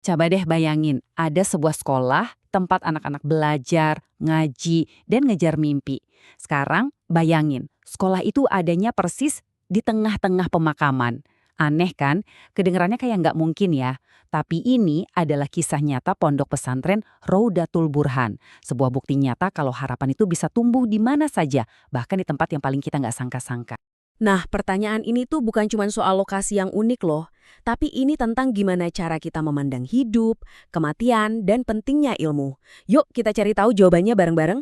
Coba deh bayangin, ada sebuah sekolah, tempat anak-anak belajar, ngaji, dan ngejar mimpi. Sekarang bayangin, sekolah itu adanya persis di tengah-tengah pemakaman. Aneh kan? Kedengarannya kayak nggak mungkin ya. Tapi ini adalah kisah nyata pondok pesantren Raudatul Burhan. Sebuah bukti nyata kalau harapan itu bisa tumbuh di mana saja, bahkan di tempat yang paling kita nggak sangka-sangka. Nah, pertanyaan ini tuh bukan cuma soal lokasi yang unik loh, tapi ini tentang gimana cara kita memandang hidup, kematian, dan pentingnya ilmu. Yuk kita cari tahu jawabannya bareng-bareng.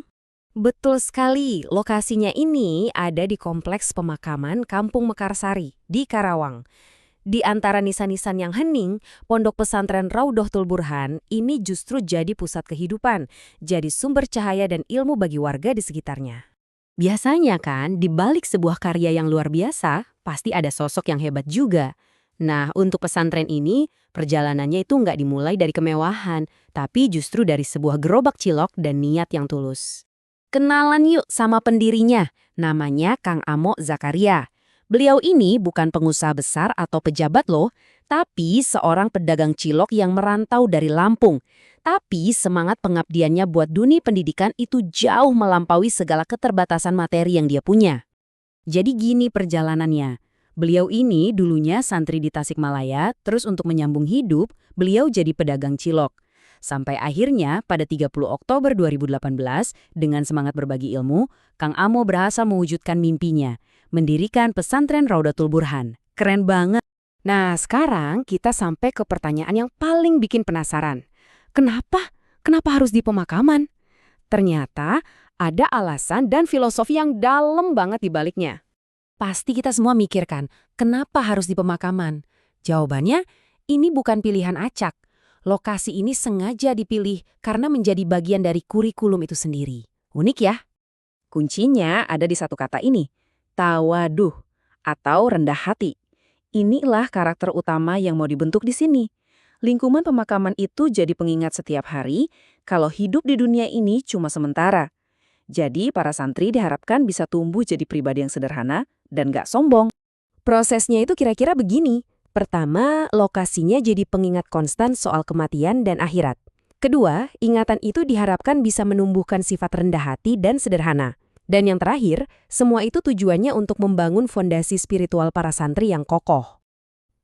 Betul sekali, lokasinya ini ada di Kompleks Pemakaman Kampung Mekarsari di Karawang. Di antara nisan-nisan yang hening, Pondok Pesantren Raudhatul Burhan ini justru jadi pusat kehidupan, jadi sumber cahaya dan ilmu bagi warga di sekitarnya. Biasanya kan, di balik sebuah karya yang luar biasa, pasti ada sosok yang hebat juga. Nah, untuk pesantren ini, perjalanannya itu nggak dimulai dari kemewahan, tapi justru dari sebuah gerobak cilok dan niat yang tulus. Kenalan yuk sama pendirinya, namanya Kang Amo Zakaria. Beliau ini bukan pengusaha besar atau pejabat loh, tapi seorang pedagang cilok yang merantau dari Lampung. Tapi semangat pengabdiannya buat dunia pendidikan itu jauh melampaui segala keterbatasan materi yang dia punya. Jadi gini perjalanannya. Beliau ini dulunya santri di Tasikmalaya, terus untuk menyambung hidup, beliau jadi pedagang cilok. Sampai akhirnya pada 30 Oktober 2018, dengan semangat berbagi ilmu, Kang Amo berhasil mewujudkan mimpinya, mendirikan pesantren Raudatul Burhan. Keren banget. Nah, sekarang kita sampai ke pertanyaan yang paling bikin penasaran. Kenapa? Kenapa harus di pemakaman? Ternyata ada alasan dan filosofi yang dalam banget di baliknya. Pasti kita semua mikirkan, kenapa harus di pemakaman? Jawabannya, ini bukan pilihan acak. Lokasi ini sengaja dipilih karena menjadi bagian dari kurikulum itu sendiri. Unik ya? Kuncinya ada di satu kata ini, tawaduh atau rendah hati. Inilah karakter utama yang mau dibentuk di sini. Lingkungan pemakaman itu jadi pengingat setiap hari kalau hidup di dunia ini cuma sementara. Jadi para santri diharapkan bisa tumbuh jadi pribadi yang sederhana dan gak sombong. Prosesnya itu kira-kira begini. Pertama, lokasinya jadi pengingat konstan soal kematian dan akhirat. Kedua, ingatan itu diharapkan bisa menumbuhkan sifat rendah hati dan sederhana. Dan yang terakhir, semua itu tujuannya untuk membangun fondasi spiritual para santri yang kokoh.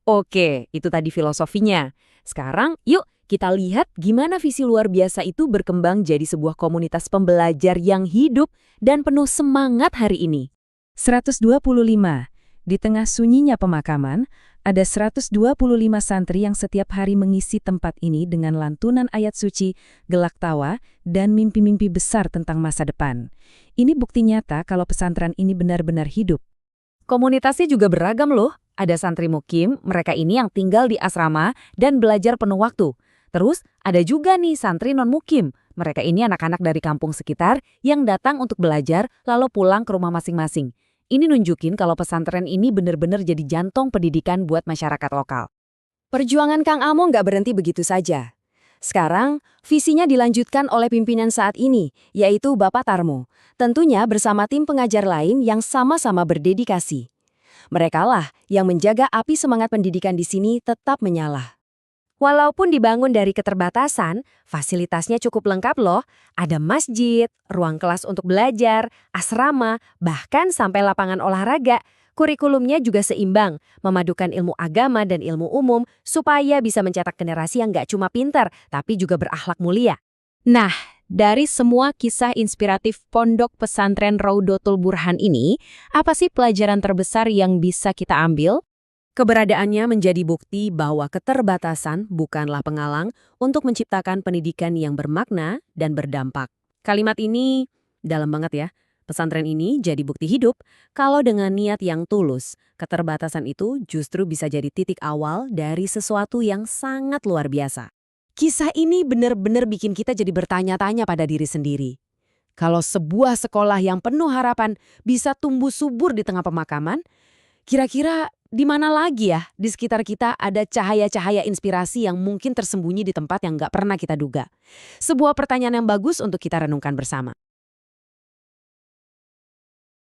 Oke, itu tadi filosofinya. Sekarang, yuk kita lihat gimana visi luar biasa itu berkembang jadi sebuah komunitas pembelajar yang hidup dan penuh semangat hari ini. 125. Di tengah sunyinya pemakaman, ada 125 santri yang setiap hari mengisi tempat ini dengan lantunan ayat suci, gelak tawa, dan mimpi-mimpi besar tentang masa depan. Ini bukti nyata kalau pesantren ini benar-benar hidup. Komunitasnya juga beragam loh. Ada santri mukim, mereka ini yang tinggal di asrama dan belajar penuh waktu. Terus ada juga nih santri non-mukim. Mereka ini anak-anak dari kampung sekitar yang datang untuk belajar lalu pulang ke rumah masing-masing. Ini nunjukin kalau pesantren ini benar-benar jadi jantung pendidikan buat masyarakat lokal. Perjuangan Kang Amo nggak berhenti begitu saja. Sekarang, visinya dilanjutkan oleh pimpinan saat ini, yaitu Bapak Tarmo. Tentunya bersama tim pengajar lain yang sama-sama berdedikasi. Merekalah yang menjaga api semangat pendidikan di sini tetap menyala. Walaupun dibangun dari keterbatasan, fasilitasnya cukup lengkap loh. Ada masjid, ruang kelas untuk belajar, asrama, bahkan sampai lapangan olahraga. Kurikulumnya juga seimbang, memadukan ilmu agama dan ilmu umum supaya bisa mencetak generasi yang nggak cuma pintar, tapi juga berakhlak mulia. Nah, dari semua kisah inspiratif Pondok Pesantren Raudatul Burhan ini, apa sih pelajaran terbesar yang bisa kita ambil? Keberadaannya menjadi bukti bahwa keterbatasan bukanlah penghalang untuk menciptakan pendidikan yang bermakna dan berdampak. Kalimat ini dalam banget ya. Pesantren ini jadi bukti hidup kalau dengan niat yang tulus, keterbatasan itu justru bisa jadi titik awal dari sesuatu yang sangat luar biasa. Kisah ini benar-benar bikin kita jadi bertanya-tanya pada diri sendiri. Kalau sebuah sekolah yang penuh harapan bisa tumbuh subur di tengah pemakaman, kira-kira di mana lagi ya di sekitar kita ada cahaya-cahaya inspirasi yang mungkin tersembunyi di tempat yang nggak pernah kita duga? Sebuah pertanyaan yang bagus untuk kita renungkan bersama.